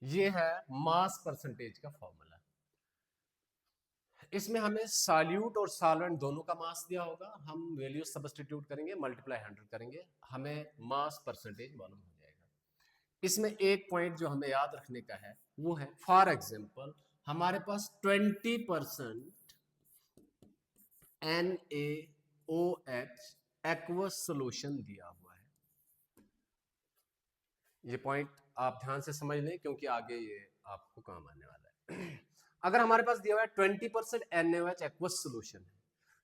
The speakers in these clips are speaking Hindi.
ये है मास परसेंटेज का फॉर्मूला। इसमें हमें सॉल्यूट और सॉल्वेंट दोनों का मास दिया होगा, हम वैल्यू सब्स्टिट्यूट करेंगे, मल्टीप्लाई 100 करेंगे, हमें मास परसेंटेज मालूम हो जाएगा। इसमें एक पॉइंट जो हमें याद रखने का है वो है, फॉर एग्जांपल हमारे पास 20% NaOH एक्वस सोल्यूशन दिया हुआ है। ये पॉइंट आप ध्यान से समझ लें क्योंकि आगे ये आपको काम आने वाला है। अगर हमारे पास दिया हुआ है 20% NaOH एक्वस सोल्यूशन है,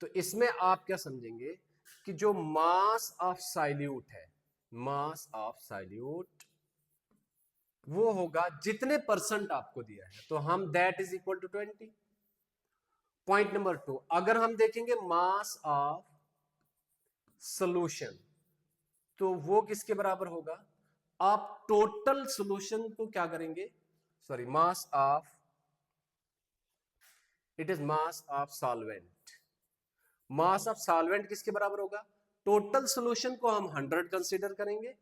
तो इसमें आप क्या समझेंगे कि जो मास ऑफ साइल्यूट है, मास ऑफ साइल्यूट वो होगा जितने परसेंट आपको दिया है, तो हम that is equal to 20। Point number 2, अगर हम देखेंगे मास ऑफ सोल्यूशन, तो वो किसके बराबर होगा? आप टोटल सोल्यूशन को क्या करेंगे, sorry, mass of, it is mass of solvent. Mass of solvent किसके बराबर होगा? टोटल सोल्यूशन को हम 100 कंसीडर करेंगे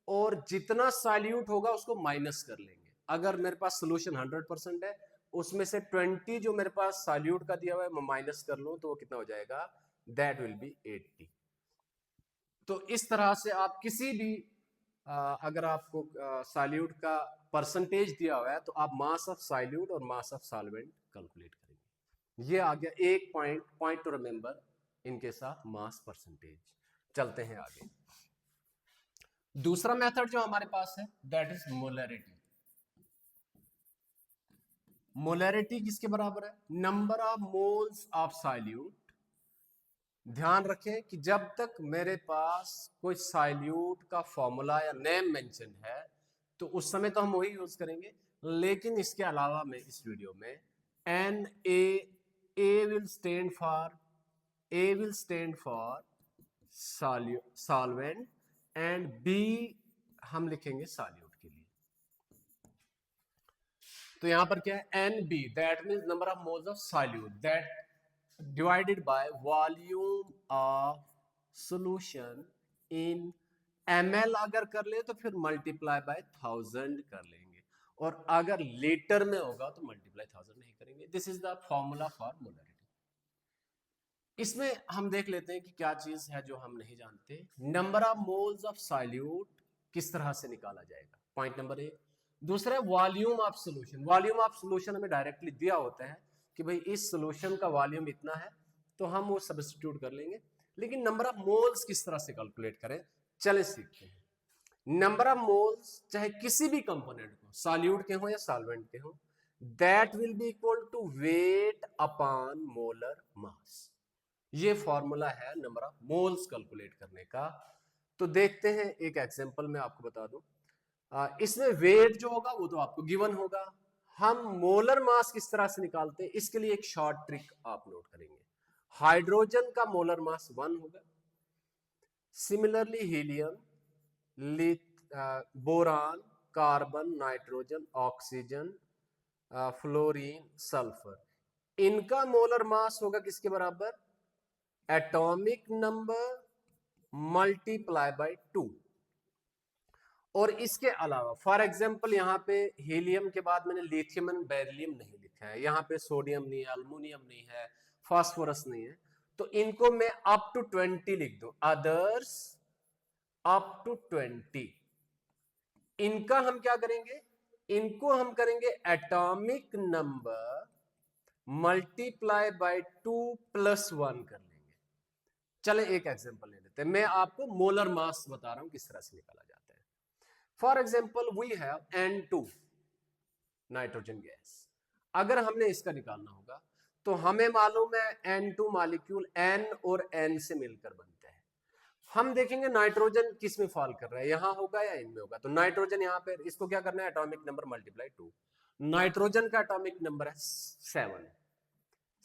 और जितना सॉल्यूट होगा उसको माइनस कर लेंगे। अगर मेरे पास सोल्यूशन 100% है, उसमें से 20 जो मेरे पास सॉल्यूट का दिया हुआ है मैं माइनस कर लूं तो वो कितना हो जाएगा? That will B 80। तो इस तरह से आप किसी भी अगर आपको सॉल्यूट का परसेंटेज दिया हुआ है तो आप मास ऑफ सॉल्यूट और मास ऑफ सॉल्वेंट कैलकुलेट करेंगे। ये आ गया एक पॉइंट टू रिमेंबर इनके साथ मास परसेंटेज। चलते हैं आगे। दूसरा मेथड जो हमारे पास है दैट इज मोलैरिटी। मोलैरिटी किसके बराबर है? Number of moles of solute. ध्यान रखें कि जब तक मेरे पास कोई सॉल्यूट का फॉर्मूला या नेम मेंशन है तो उस समय तो हम वही यूज करेंगे, लेकिन इसके अलावा मैं इस वीडियो में N A will stand for, A will stand for solvent and B हम लिखेंगे सॉल्यूट के लिए। तो यहां पर क्या है? N B that means number of moles of solute that divided by volume of solution in ml अगर कर ले तो फिर मल्टीप्लाई बाय 1000 कर लेंगे, और अगर लीटर में होगा तो मल्टीप्लाई 1000 नहीं करेंगे। This is the formula for molarity. इसमें हम देख लेते हैं कि क्या चीज है जो हम नहीं जानते। Number of moles of solute किस तरह से निकाला जाएगा, पॉइंट नंबर 1। दूसरा volume of solution. Volume of solution हमें डायरेक्टली दिया होता है कि भाई इस सॉल्यूशन का वॉल्यूम इतना है, तो हम वो सब्स्टिट्यूट कर लेंगे। लेकिन नंबर ऑफ मोल्स किस तरह से कैलकुलेट करें, चले सीखते हैं। नंबर ऑफ मोल्स चाहे किसी भी कंपोनेंट को, सॉल्यूट के हो या सॉल्वेंट के हो, that will be equal to weight upon molar mass. ये फॉर्मूला है नंबर ऑफ मोल्स कैलकुलेट करने का। तो देखते हैं एक एग्जांपल में आपको बता दूं। इसमें वेट जो होगा वो तो आपको गिवन होगा। हम मोलर मास किस तरह से निकालते हैं इसके लिए एक शॉर्ट ट्रिक आप नोट करेंगे। हाइड्रोजन का मोलर मास 1 होगा, similarly helium, boron, carbon, nitrogen, oxygen, fluorine, sulphur, इनका मोलर मास होगा किसके बराबर? Atomic number multiply by 2। और इसके अलावा फॉर एग्जांपल यहां पे हीलियम के बाद मैंने लिथियम एंड बेरिलियम नहीं लिखा है, यहां पे सोडियम नहीं है, अल्युमिनियम नहीं है, फास्फोरस नहीं है, तो इनको मैं अप टू 20 लिख दूं, अदर्स अप टू 20। इनका हम क्या करेंगे? इनको हम करेंगे atomic number multiply by 2 plus 1 कर लेंगे। चले एक एग्जांपल ले लेते हैं, मैं आपको मोलर मास बता रहा हूं किस तरह से निकाला जाता है। For example we have N2 nitrogen gas. अगर हमने इसका निकालना होगा तो हमें मालूम है N2 मॉलिक्यूल N और N से मिलकर बनते हैं। हम देखेंगे नाइट्रोजन किस में फॉल कर रहा है, यहां होगा या इनमें होगा। तो नाइट्रोजन यहां पे, इसको क्या करना है? Atomic number multiply 2। नाइट्रोजन का एटॉमिक नंबर है 7,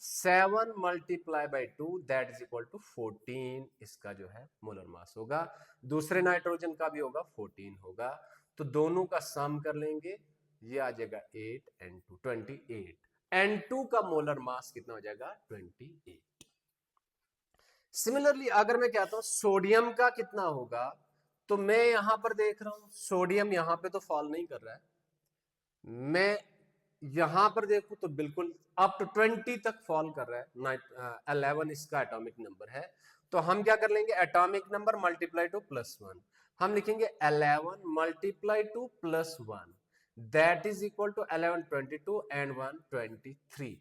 7 multiply by 2 that is equal to 14। इसका जो है मोलर मास होगा। दूसरे नाइट्रोजन का भी होगा 14 होगा। तो दोनों का सम कर लेंगे, ये आ जाएगा 8 N2 28। N2 का मोलर मास कितना हो जाएगा? 28। सिमिलरली अगर मैं कहता हूं सोडियम का कितना होगा, तो मैं यहां पर देख रहा हूं सोडियम यहां पे तो फॉल नहीं कर रहा है, मैं यहां पर देखूं तो बिल्कुल अप टू 20 तक फॉल कर रहा है। 11 इसका एटॉमिक नंबर है। तो हम क्या कर लेंगे, एटॉमिक नंबर मल्टीप्लाई टू +1। हम लिखेंगे 11 multiply two +1 that is equal to 11 22 and 1 23।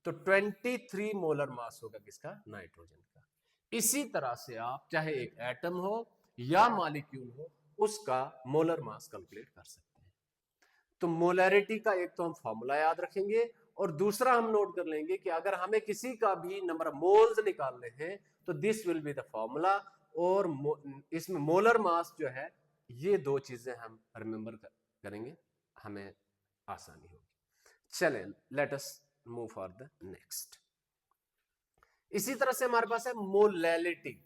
तो 23 मोलर मास होगा किसका, नाइट्रोजन का। इसी तरह से आप चाहे एक एटम हो या मॉलिक्यूल हो, उसका मोलर मास कैलकुलेट कर सकते हैं। तो मोलैरिटी का एक तो हम फॉर्मूला याद रखेंगे, और दूसरा हम नोट कर लेंगे कि अगर हमें किसी का भी नंबर ऑफ मोल्स निकालने हैं तो this will be the formula. और इसमें मोलर मास जो है, ये दो चीजें हम रिमेंबर करेंगे, हमें आसानी होगी। चलें, let us move for the next. इसी तरह से हमारे पास है molality.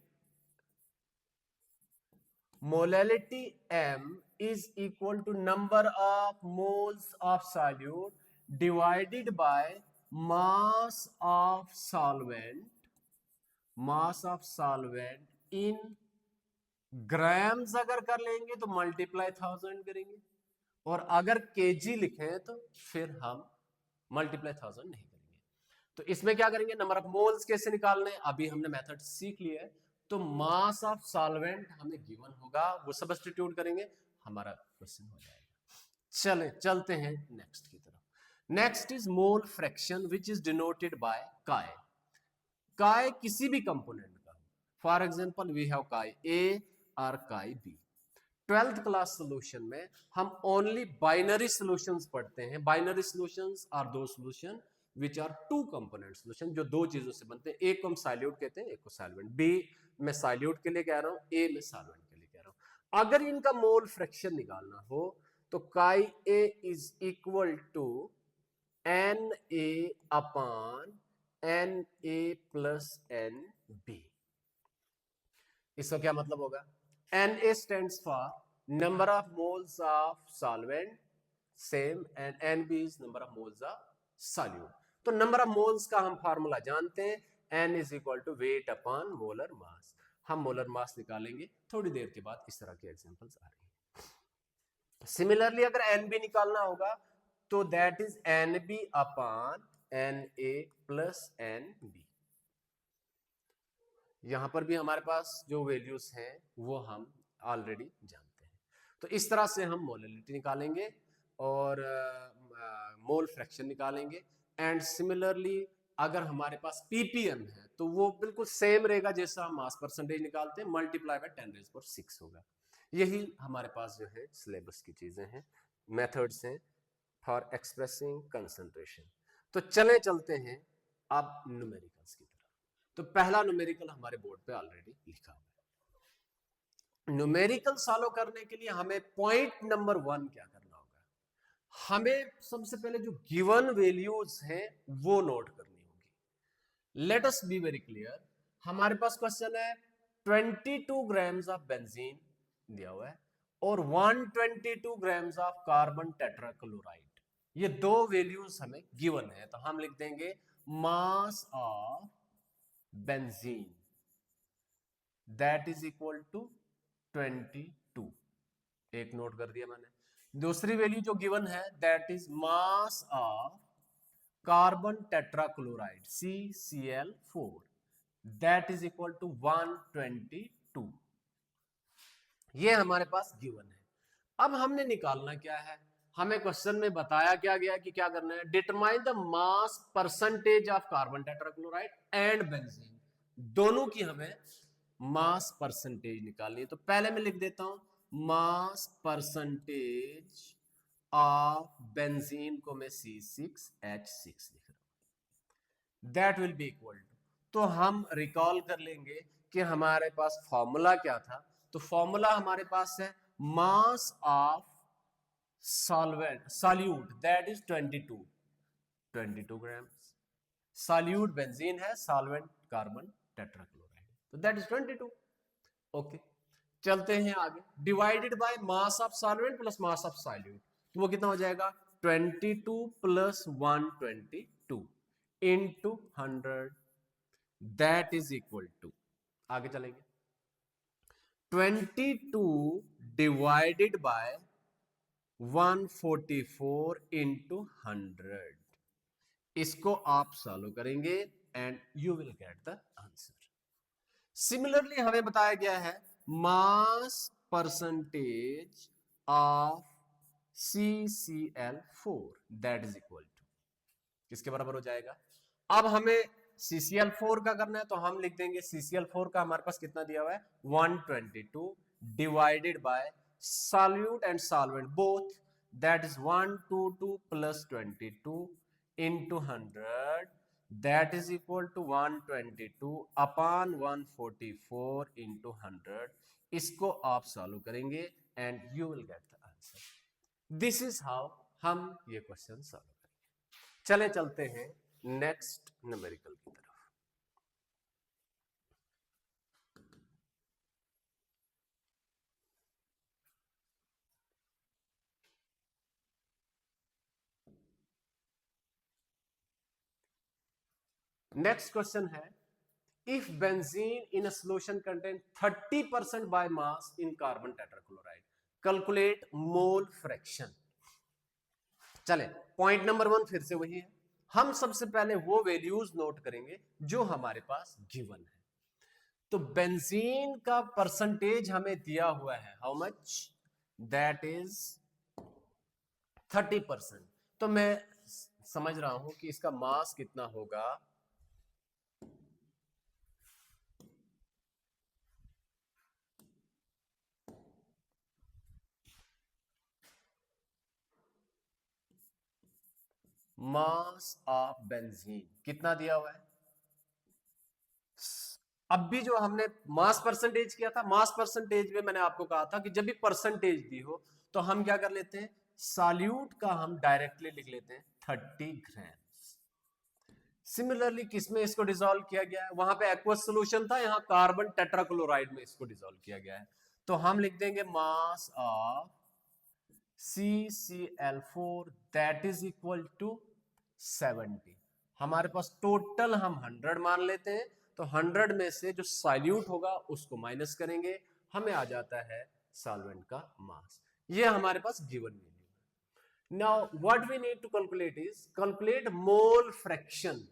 Molality M is equal to number of moles of solute divided by mass of solvent in grams. अगर कर लेंगे तो मल्टीप्लाई 1000 करेंगे, और अगर केजी लिखें तो फिर हम मल्टीप्लाई 1000 नहीं करेंगे। तो इसमें क्या करेंगे, नंबर ऑफ मोल्स कैसे निकालने, अभी हमने मेथड सीख लिया है। तो मास ऑफ सॉल्वेंट हमें गिवन होगा, वो सब्स्टिट्यूट करेंगे, हमारा क्वेश्चन हो जाएगा। चलते हैं नेक्स्ट की तरफ। Next is mole fraction which is denoted by काय। काय किसी भी कंपोनेंट का, फॉर एग्जांपल वी हैव काय ए और काय बी। 12th क्लास सॉल्यूशन में हम ओनली बाइनरी सॉल्यूशंस पढ़ते हैं। बाइनरी सॉल्यूशंस आर दो solution which are two component solution, जो दो चीजों से बनते हैं। एक को हम सॉल्यूट कहते हैं, एक को सॉल्वेंट। बी मैं सॉल्यूट के लिए कह रहा हूं, ए मैं सॉल्वेंट के लिए कह रहा हूं। अगर इनका मोल फ्रैक्शन निकालना हो तो chi A is equal to N A upon N A plus N B. इसका क्या मतलब होगा, Na stands for number of moles of solvent same and Nb is number of moles of solute। तो नंबर ऑफ मोल्स का हम फार्मूला जानते हैं, N is equal to weight upon molar mass। हम मोलर मास निकालेंगे थोड़ी देर के बाद, इस तरह के एग्जांपल्स आ रही हैं। सिमिलरली अगर Nb निकालना होगा तो that is Nb upon Na plus Nb। यहां पर भी हमारे पास जो वैल्यूज हैं वो हम ऑलरेडी जानते हैं। तो इस तरह से हम मोलैलिटी निकालेंगे और मोल फ्रैक्शन निकालेंगे। एंड सिमिलरली अगर हमारे पास पीपीएम है तो वो बिल्कुल सेम रहेगा जैसा हम मास परसेंटेज निकालते हैं, मल्टीप्लाई बाय 10⁻⁶ होगा। यही हमारे पास जो है सिलेबस की चीजें हैं, मेथड्स हैं फॉर एक्सप्रेसिंग कंसंट्रेशन। तो चलते हैं अब न्यूमेरिकल्स की तरफ। तो पहला न्यूमेरिकल हमारे बोर्ड पे ऑलरेडी लिखा हुआ है। न्यूमेरिकल सॉल्व करने के लिए हमें पॉइंट नंबर 1 क्या करना होगा, हमें सबसे पहले जो गिवन वैल्यूज हैं वो नोट करनी होगी। Let us be very clear. हमारे पास क्वेश्चन है 22 ग्राम्स ऑफ बेंजीन दिया हुआ है और 122 ग्राम्स ऑफ कार्बन टेट्राक्लोराइड। ये दो वैल्यूज हमें गिवन है, तो हम लिख देंगे mass of benzene that is equal to 22। एक नोट कर दिया मैंने। दूसरी वैल्यू जो गिवन है that is mass of carbon tetrachloride CCl4 that is equal to 122। ये हमारे पास गिवन है। अब हमने निकालना क्या है, हमें क्वेश्चन में बताया क्या गया कि क्या करना है, determine the mass percentage of carbon tetrachloride and benzene. दोनों की हमें मास परसेंटेज निकालनी है। तो पहले मैं लिख देता हूं मास परसेंटेज ऑफ बेंजीन को मैं C6H6 लिख रहा हूं, that will be equal to. तो हम रिकॉल कर लेंगे कि हमारे पास फॉर्मूला क्या था। तो फॉर्मूला हमारे पास है mass of solute that is 22 gram. Solute benzene है, सॉल्वेंट कार्बन टेट्राक्लोराइड, तो दैट इज 22। ओके, चलते हैं आगे। Divided by mass of solvent plus mass of solute, तो वो कितना हो जाएगा 22 प्लस 122 into 100 that is equal to, आगे चलेंगे, 22 डिवाइडेड बाय 144 इंटू 100। इसको आप सॉल्व करेंगे and you will get the answer. Similarly हमें बताया गया है mass percentage of CCl4 that is equal to किसके बराबर हो जाएगा। अब हमें CCl4 का करना है तो हम लिख देंगे CCl4 का हमारे पास कितना दिया हुआ है 122 divided by solute and solvent both that is 122 plus 22 into 100 that is equal to 122 upon 144 into 100। इसको आप सॉल्व करेंगे and you will get the answer. This is how हम ये क्वेश्चन सॉल्व करेंगे। चले चलते हैं नेक्स्ट न्यूमेरिकल की तरफ। नेक्स्ट क्वेश्चन है if benzene in a solution contain 30% by mass in carbon tetrachloride calculate mole fraction. चले पॉइंट नंबर 1 फिर से वही है। हम सबसे पहले वो वैल्यूज नोट करेंगे जो हमारे पास गिवन है। तो बेंजीन का परसेंटेज हमें दिया हुआ है हाउ मच दैट इज 30%। तो मैं समझ रहा हूं कि इसका मास कितना होगा मास ऑफ बेंजीन कितना दिया हुआ है। अब भी जो हमने मास परसेंटेज किया था मास परसेंटेज में मैंने आपको कहा था कि जब भी परसेंटेज दी हो तो हम क्या कर लेते हैं सॉल्यूट का हम डायरेक्टली लिख लेते हैं 30 ग्राम। सिमिलरली किसमें इसको डिसॉल्व किया गया है वहां पे एक्वस सॉल्यूशन था यहां कार्बन टेट्राक्लोराइड में इसको डिसॉल्व किया गया है तो हम लिख देंगे mass of CCl4 that is equal to 70। हमारे पास टोटल हम 100 मान लेते हैं तो 100 में से जो सॉल्यूट होगा उसको माइनस करेंगे हमें आ जाता है सॉल्वेंट का मास। ये हमारे पास गिवन वैल्यू है। Now what we need to calculate is calculate mole fraction.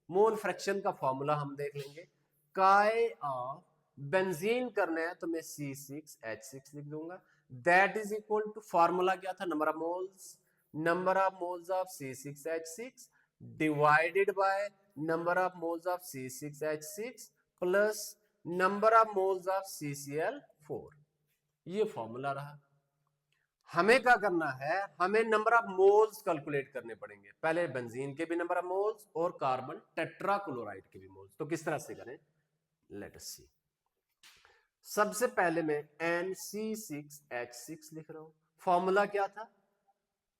Mole fraction का फॉर्मूला हम देख लेंगे काय ऑफ बेंजीन करना है तो मैं C6H6 लिख दूंगा that is equal to formula क्या था number of moles of C6H6 divided by number of moles of C6H6 plus number of moles of CCl4। ये फॉर्मूला रहा। हमें क्या करना है हमें नंबर ऑफ मोल्स कैलकुलेट करने पड़ेंगे पहले बेंजीन के भी नंबर ऑफ मोल्स और कार्बन टेट्राक्लोराइड के भी मोल्स। तो किस तरह से करें लेट अस सी। सबसे पहले मैं NC6H6 लिख रहा हूं। फॉर्मूला क्या था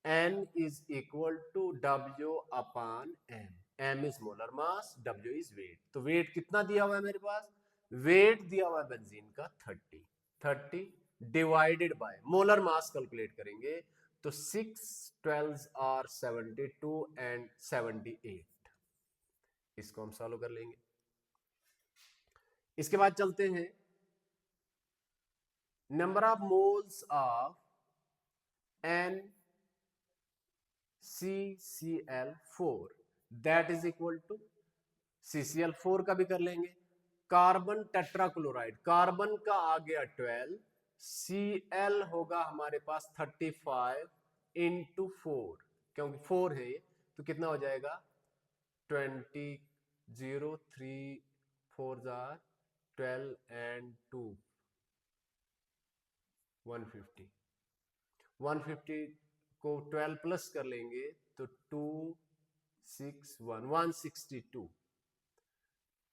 N is equal to W upon M। M is molar mass W is weight. तो वेट कितना दिया हुआ है मेरे पास वेट दिया हुआ है बेंजीन का 30 divided by molar mass calculate करेंगे तो 6 12 आर 72 एंड 78। इसको हम सॉल्व कर लेंगे। इसके बाद चलते हैं number of moles of NCCl4 that is equal to CCl4 का भी कर लेंगे कार्बन टेट्राक्लोराइड कार्बन का आ गया 12 Cl होगा हमारे पास 35 इंटू 4 क्योंकि 4 है तो कितना हो जाएगा 20 0 3 4 जार 12 एंड 2 150 को 12 प्लस कर लेंगे तो 2 6 1 162।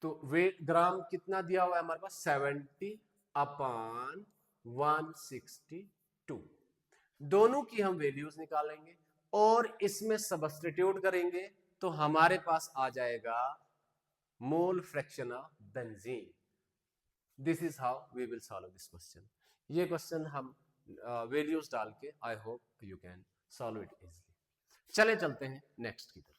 तो वेट ग्राम कितना दिया हुआ है हमारे पास 70 अपॉन 162। दोनों की हम वैल्यूज निकालेंगे और इसमें सबस्टिट्यूट करेंगे तो हमारे पास आ जाएगा mole fraction of benzene. This is how we will solve this question. ये क्वेश्चन हम वैल्यूज डाल के I hope you can solve it easily. चले चलते हैं नेक्स्ट की तरफ।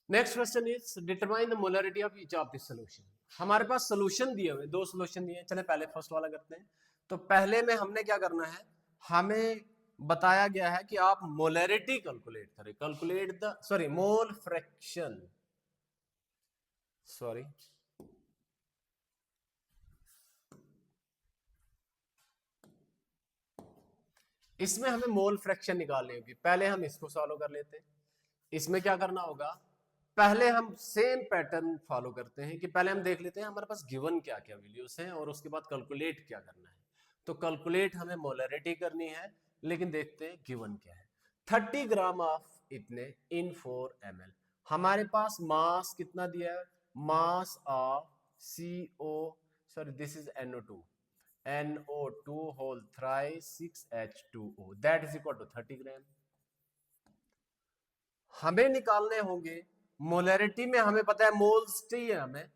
Next question is determine the molarity of each of this solution. हमारे पास सोल्यूशन दिए हुए, दो सोल्यूशन दिए हैं। चले पहले फर्स्ट वाला करते हैं। तो पहले में हमने क्या करना है, हमें बताया गया है कि आप मोलैरिटी कैलकुलेट करें, calculate the sorry mole fraction, sorry इसमें हमें मोल फ्रैक्शन निकालनी होगी। पहले हम इसको सॉल्व कर लेते हैं। इसमें क्या करना होगा, पहले हम सेम पैटर्न फॉलो करते हैं कि पहले हम देख लेते हैं हमारे पास गिवन क्या क्या वैल्यूज हैं और उसके बाद कैलकुलेट क्या करना है। तो कैलकुलेट हमें मोलैरिटी करनी है, लेकिन देखते हैं गिवन क्या है। 30 ग्राम ऑफ इतने इन 4 ml। हमारे पास मास कितना दिया है, mass of CO sorry this is NO2, NO2 whole thrice 6H2O that is equal to 30 gram. हमें निकालने होंगे मोलैरिटी में, हमें पता है मोल्स चाहिए हमें,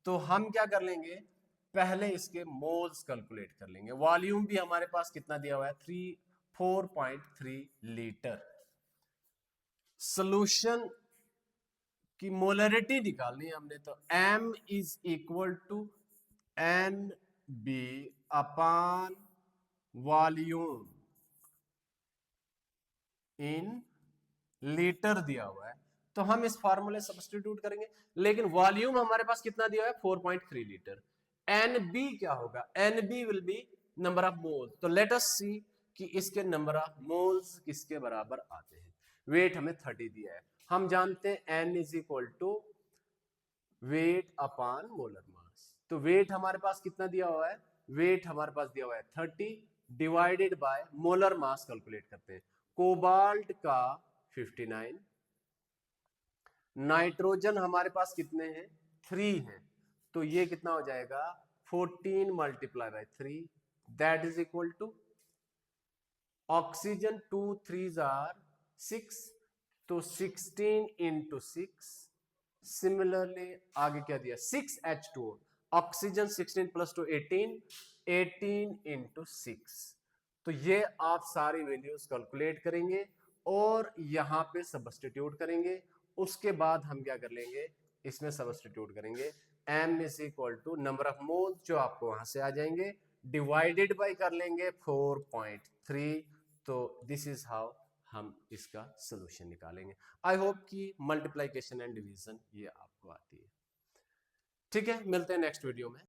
तो हम क्या कर लेंगे, पहले इसके मोल्स कैलकुलेट कर लेंगे। वॉल्यूम भी हमारे पास कितना दिया हुआ है, 4.3 लीटर। सॉल्यूशन की मोलैरिटी निकालनी है हमने, तो M is equal to NB upon volume in litre दिया हुआ है, तो हम इस फार्मूले सब्स्टिट्यूट करेंगे। लेकिन वॉल्यूम हमारे पास कितना दिया हुआ है, 4.3 लीटर। NB क्या होगा, NB will be number of moles. तो लेट अस सी कि इसके नंबर ऑफ मोल्स किसके बराबर आते हैं। वेट हमें 30 दिया है, हम जानते हैं N is equal to weight upon molar mass. तो वेट हमारे पास कितना दिया हुआ है, वेट हमारे पास दिया हुआ है 30 divided by molar mass calculate करते हैं। कोबाल्ट का 59, नाइट्रोजन हमारे पास कितने हैं, 3 हैं, तो ये कितना हो जाएगा 14 multiply by 3 that is equal to oxygen 2 3 are 6, तो 16 इंटू 6। सिमिलरली आगे क्या दिया, 6H2O, ऑक्सीजन 16 प्लस 2 18, 18 इंटू 6। तो ये आप सारी वैल्यूज कैलकुलेट करेंगे और यहां पे सब्स्टिट्यूट करेंगे। उसके बाद हम क्या कर लेंगे, इसमें सब्स्टिट्यूट करेंगे। M is equal to number of mole जो आपको वहां से आ जाएंगे, डिवाइडेड बाय कर लेंगे 4.3। तो दिस इज हाउ हम इसका सोल्यूशन निकालेंगे। आई होप कि मल्टीप्लीकेशन एंड डिवीजन ये आपको आती है। ठीक है, मिलते हैं नेक्स्ट वीडियो में।